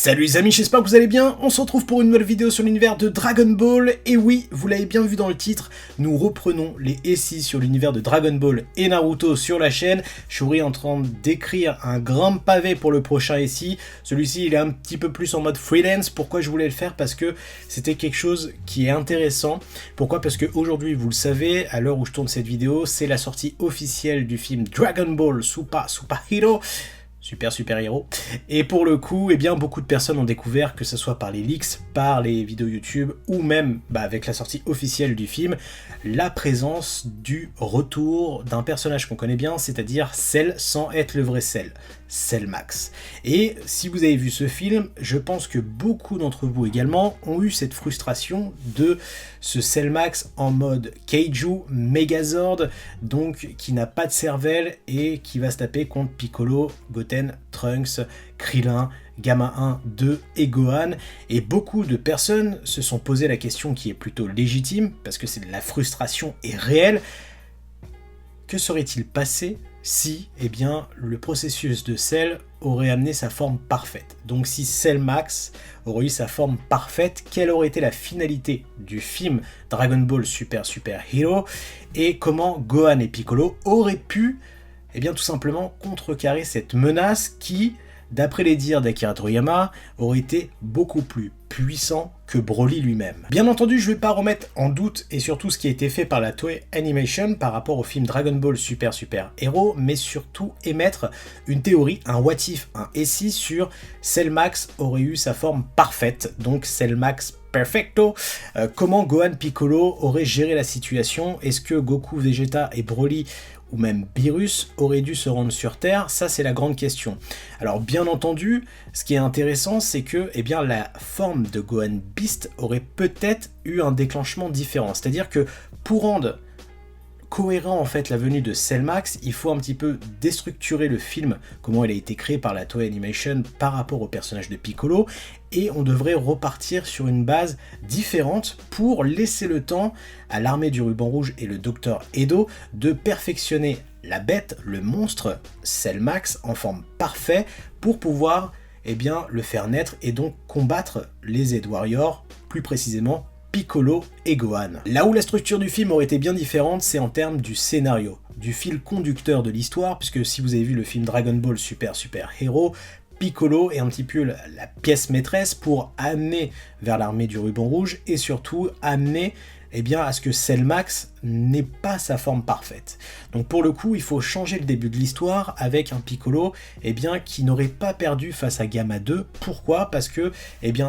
Salut les amis, j'espère que vous allez bien. On se retrouve pour une nouvelle vidéo sur l'univers de Dragon Ball. Et oui, vous l'avez bien vu dans le titre, nous reprenons les SI sur l'univers de Dragon Ball et Naruto sur la chaîne. Shuri est en train d'écrire un grand pavé pour le prochain SI. Celui-ci, il est un petit peu plus en mode freelance. Pourquoi je voulais le faire? Parce que c'était quelque chose qui est intéressant. Pourquoi? Parce qu'aujourd'hui, vous le savez, à l'heure où je tourne cette vidéo, c'est la sortie officielle du film Dragon Ball Super Hero. Super héros. Et pour le coup, eh bien, beaucoup de personnes ont découvert, que ce soit par les leaks, par les vidéos YouTube, ou même avec la sortie officielle du film, la présence du retour d'un personnage qu'on connaît bien, c'est-à-dire Cell sans être le vrai Cell. Cell Max. Et si vous avez vu ce film, je pense que beaucoup d'entre vous également ont eu cette frustration de ce Cell Max en mode Kaiju Megazord, donc qui n'a pas de cervelle et qui va se taper contre Piccolo, Goten, Trunks, Krillin, Gamma 1, 2 et Gohan. Et beaucoup de personnes se sont posé la question qui est plutôt légitime, parce que la frustration est réelle. Que serait-il passé si, le processus de Cell aurait amené sa forme parfaite? Donc si Cell Max aurait eu sa forme parfaite, quelle aurait été la finalité du film Dragon Ball Super Hero? Et comment Gohan et Piccolo auraient pu, tout simplement contrecarrer cette menace qui, d'après les dires d'Akira Toriyama, aurait été beaucoup plus puissant que Broly lui-même. Bien entendu, je ne vais pas remettre en doute et surtout ce qui a été fait par la Toei Animation par rapport au film Dragon Ball Super Hero, mais surtout émettre une théorie, un what if, un SI sur Cell Max aurait eu sa forme parfaite, donc Cell Max Perfecto. Comment Gohan Piccolo aurait géré la situation? Est-ce que Goku, Vegeta et Broly ou même Beerus aurait dû se rendre sur Terre? Ça, c'est la grande question. Alors, bien entendu, ce qui est intéressant, c'est que la forme de Gohan Beast aurait peut-être eu un déclenchement différent. C'est-à-dire que pour rendre cohérent en fait la venue de Cell Max, il faut un petit peu déstructurer le film, comment il a été créé par la Toei Animation par rapport au personnage de Piccolo, et on devrait repartir sur une base différente pour laisser le temps à l'armée du ruban rouge et le docteur Edo de perfectionner la bête, le monstre Cell Max en forme parfaite pour pouvoir le faire naître et donc combattre les Z Warriors, plus précisément Piccolo et Gohan. Là où la structure du film aurait été bien différente, c'est en termes du scénario, du fil conducteur de l'histoire, puisque si vous avez vu le film Dragon Ball Super Hero, Piccolo est un petit peu la pièce maîtresse pour amener vers l'armée du ruban rouge et surtout amener à ce que Cell Max n'ait pas sa forme parfaite. Donc pour le coup, il faut changer le début de l'histoire avec un Piccolo qui n'aurait pas perdu face à Gamma 2. Pourquoi? Parce que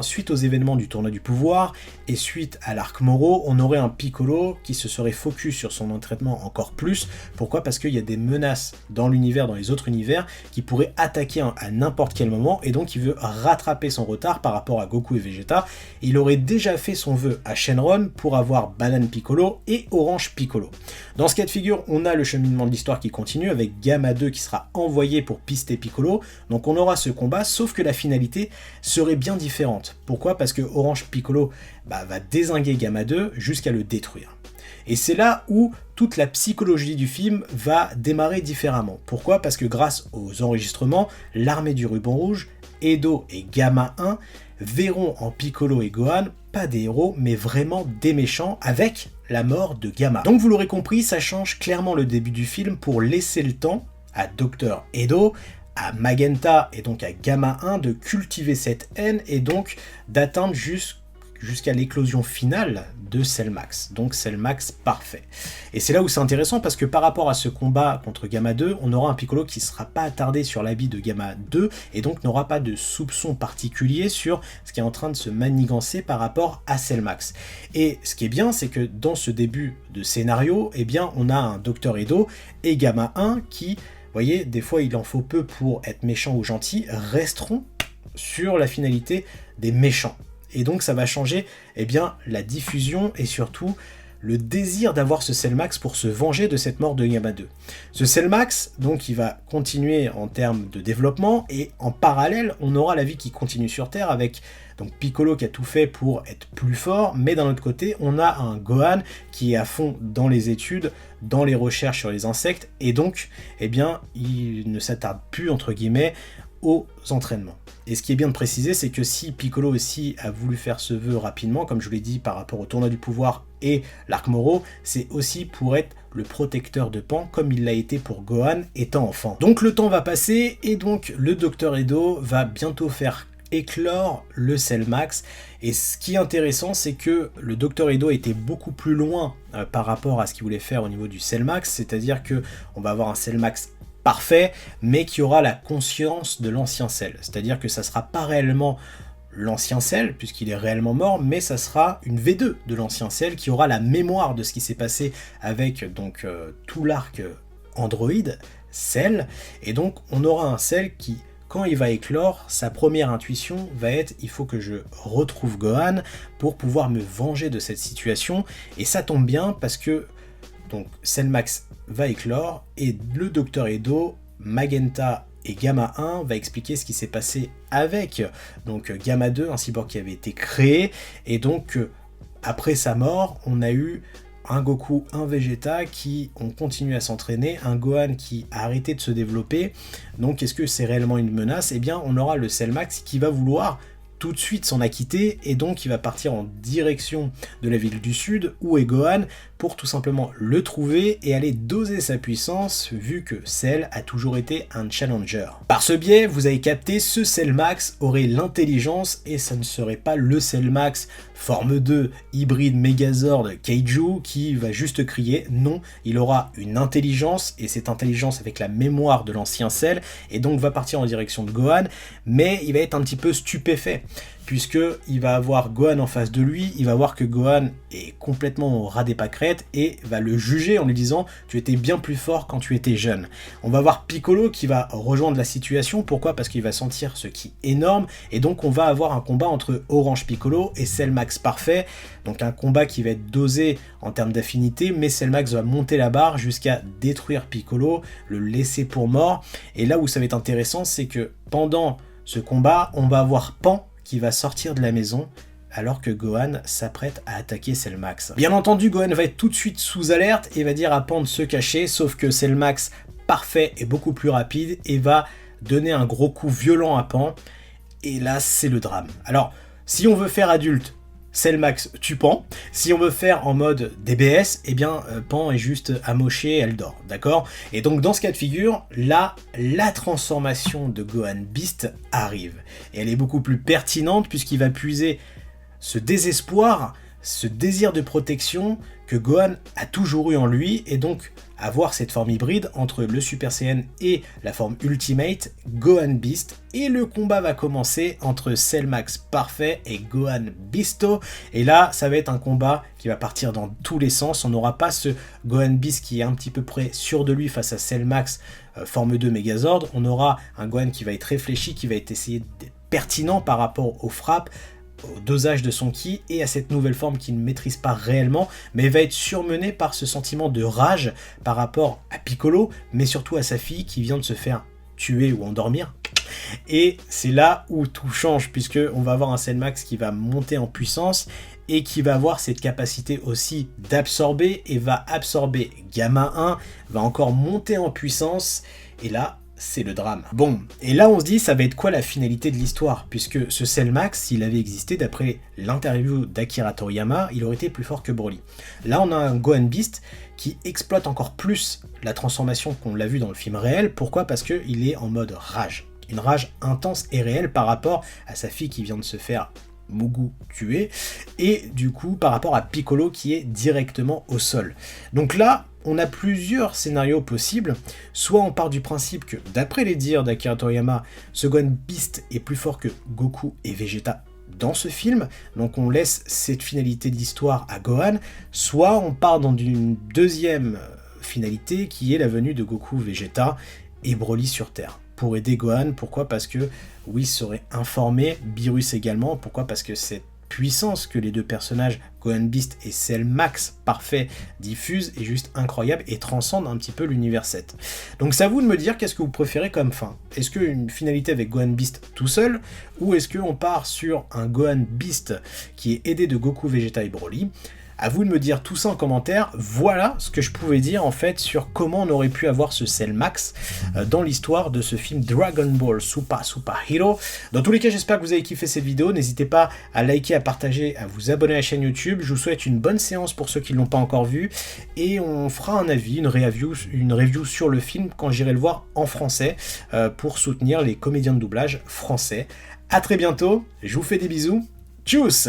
suite aux événements du tournoi du pouvoir et suite à l'arc Moro, on aurait un Piccolo qui se serait focus sur son entraînement encore plus. Pourquoi? Parce qu'il y a des menaces dans l'univers, dans les autres univers, qui pourraient attaquer à n'importe quel moment, et donc il veut rattraper son retard par rapport à Goku et Vegeta. Il aurait déjà fait son vœu à Shenron pour avoir Banane Piccolo et Orange Piccolo. Dans ce cas de figure, on a le cheminement de l'histoire qui continue avec Gamma 2 qui sera envoyé pour pister Piccolo. Donc on aura ce combat, sauf que la finalité serait bien différente. Pourquoi? Parce que Orange Piccolo va dézinguer Gamma 2 jusqu'à le détruire. Et c'est là où toute la psychologie du film va démarrer différemment. Pourquoi? Parce que grâce aux enregistrements, l'armée du ruban rouge, Edo et Gamma 1 verront en Piccolo et Gohan pas des héros, mais vraiment des méchants, avec la mort de Gamma. Donc vous l'aurez compris, ça change clairement le début du film pour laisser le temps à Dr Edo, à Magenta et donc à Gamma 1 de cultiver cette haine et donc d'atteindre jusqu'à l'éclosion finale de Cell Max, donc Cell Max parfait. Et c'est là où c'est intéressant parce que par rapport à ce combat contre Gamma 2, on aura un Piccolo qui ne sera pas attardé sur l'habit de Gamma 2 et donc n'aura pas de soupçon particulier sur ce qui est en train de se manigancer par rapport à Cell Max. Et ce qui est bien, c'est que dans ce début de scénario, on a un Dr Edo et Gamma 1 qui, vous voyez, des fois il en faut peu pour être méchant ou gentil, resteront sur la finalité des méchants. Et donc ça va changer la diffusion et surtout le désir d'avoir ce Cell Max pour se venger de cette mort de Gamma 2. Ce Cell Max, donc, il va continuer en termes de développement et en parallèle, on aura la vie qui continue sur Terre avec donc Piccolo qui a tout fait pour être plus fort, mais d'un autre côté, on a un Gohan qui est à fond dans les études, dans les recherches sur les insectes et donc, il ne s'attarde plus, entre guillemets, aux entraînements. Et ce qui est bien de préciser, c'est que si Piccolo aussi a voulu faire ce vœu rapidement, comme je vous l'ai dit par rapport au tournoi du pouvoir et l'arc Moro, c'est aussi pour être le protecteur de Pan, comme il l'a été pour Gohan étant enfant. Donc le temps va passer, et donc le Dr Edo va bientôt faire éclore le Cellmax. Et ce qui est intéressant, c'est que le Dr Edo était beaucoup plus loin par rapport à ce qu'il voulait faire au niveau du Cellmax, c'est-à-dire que on va avoir un Cellmax parfait, mais qui aura la conscience de l'ancien Cell. C'est-à-dire que ça sera pas réellement l'ancien Cell, puisqu'il est réellement mort, mais ça sera une V2 de l'ancien Cell qui aura la mémoire de ce qui s'est passé avec donc tout l'arc Android, Cell, et donc on aura un Cell qui, quand il va éclore, sa première intuition va être « il faut que je retrouve Gohan pour pouvoir me venger de cette situation », et ça tombe bien parce que donc Cellmax va éclore et le Dr Edo, Magenta et Gamma 1 va expliquer ce qui s'est passé avec donc Gamma 2, un cyborg qui avait été créé, et donc après sa mort, on a eu un Goku, un Vegeta qui ont continué à s'entraîner, un Gohan qui a arrêté de se développer. Donc est-ce que c'est réellement une menace? Eh bien on aura le Cellmax qui va vouloir tout de suite s'en acquitter, et donc il va partir en direction de la ville du Sud où est Gohan pour tout simplement le trouver et aller doser sa puissance, vu que Cell a toujours été un challenger. Par ce biais, vous avez capté, ce Cellmax aurait l'intelligence, et ça ne serait pas le Cellmax forme 2 hybride Megazord Kaiju qui va juste crier. Non, il aura une intelligence, et cette intelligence avec la mémoire de l'ancien Cell, et donc va partir en direction de Gohan, mais il va être un petit peu stupéfait, puisque il va avoir Gohan en face de lui, il va voir que Gohan est complètement au ras des pâquerettes et va le juger en lui disant « tu étais bien plus fort quand tu étais jeune ». On va voir Piccolo qui va rejoindre la situation, pourquoi? Parce qu'il va sentir ce qui est énorme, et donc on va avoir un combat entre Orange Piccolo et Cellmax Parfait, donc un combat qui va être dosé en termes d'affinité, mais Cellmax va monter la barre jusqu'à détruire Piccolo, le laisser pour mort, et là où ça va être intéressant, c'est que pendant ce combat, on va avoir Pan qui va sortir de la maison alors que Gohan s'apprête à attaquer Cellmax. Bien entendu, Gohan va être tout de suite sous alerte et va dire à Pan de se cacher, sauf que Cellmax Parfait est beaucoup plus rapide et va donner un gros coup violent à Pan, et là c'est le drame. Alors, si on veut faire adulte, Cellmax tue Pan. Si on veut faire en mode DBS, eh bien Pan est juste amoché, elle dort, d'accord? Et donc dans ce cas de figure, là, la transformation de Gohan Beast arrive. Et elle est beaucoup plus pertinente puisqu'il va puiser ce désespoir, ce désir de protection que Gohan a toujours eu en lui, et donc avoir cette forme hybride entre le Super Saiyan et la forme Ultimate, Gohan Beast, et le combat va commencer entre Cellmax Parfait et Gohan Beasto, et là ça va être un combat qui va partir dans tous les sens. On n'aura pas ce Gohan Beast qui est un petit peu près sûr de lui face à Cellmax forme 2 Megazord, on aura un Gohan qui va être réfléchi, qui va être essayé d'être pertinent par rapport aux frappes, au dosage de son ki et à cette nouvelle forme qu'il ne maîtrise pas réellement, mais va être surmené par ce sentiment de rage par rapport à Piccolo, mais surtout à sa fille qui vient de se faire tuer ou endormir. Et c'est là où tout change, puisque on va avoir un Cellmax qui va monter en puissance et qui va avoir cette capacité aussi d'absorber, et va absorber Gamma 1, va encore monter en puissance, et là c'est le drame. Bon, et là on se dit, ça va être quoi la finalité de l'histoire? Puisque ce Cellmax, s'il avait existé, d'après l'interview d'Akira Toriyama, il aurait été plus fort que Broly. Là on a un Gohan Beast qui exploite encore plus la transformation qu'on l'a vu dans le film réel. Pourquoi? Parce qu'il est en mode rage. Une rage intense et réelle par rapport à sa fille qui vient de se faire Mugu tuer, et du coup par rapport à Piccolo qui est directement au sol. Donc là, on a plusieurs scénarios possibles. Soit on part du principe que, d'après les dires d'Akira Toriyama, ce Gohan Beast est plus fort que Goku et Vegeta dans ce film, donc on laisse cette finalité de l'histoire à Gohan, soit on part dans une deuxième finalité qui est la venue de Goku, Vegeta et Broly sur Terre, pour aider Gohan. Pourquoi? Parce que Whis serait informé, Beerus également. Pourquoi? Parce que cette puissance que les deux personnages, Gohan Beast et Cellmax Parfait, diffusent est juste incroyable et transcende un petit peu l'univers 7. Donc c'est à vous de me dire qu'est-ce que vous préférez comme fin. Est-ce qu'une finalité avec Gohan Beast tout seul, ou est-ce qu'on part sur un Gohan Beast qui est aidé de Goku, Vegeta et Broly? À vous de me dire tout ça en commentaire. Voilà ce que je pouvais dire en fait sur comment on aurait pu avoir ce Cell Max dans l'histoire de ce film Dragon Ball Super Hero. Dans tous les cas, j'espère que vous avez kiffé cette vidéo. N'hésitez pas à liker, à partager, à vous abonner à la chaîne YouTube. Je vous souhaite une bonne séance pour ceux qui ne l'ont pas encore vu. Et on fera un avis, une review sur le film quand j'irai le voir en français pour soutenir les comédiens de doublage français. A très bientôt, je vous fais des bisous. Tchuss!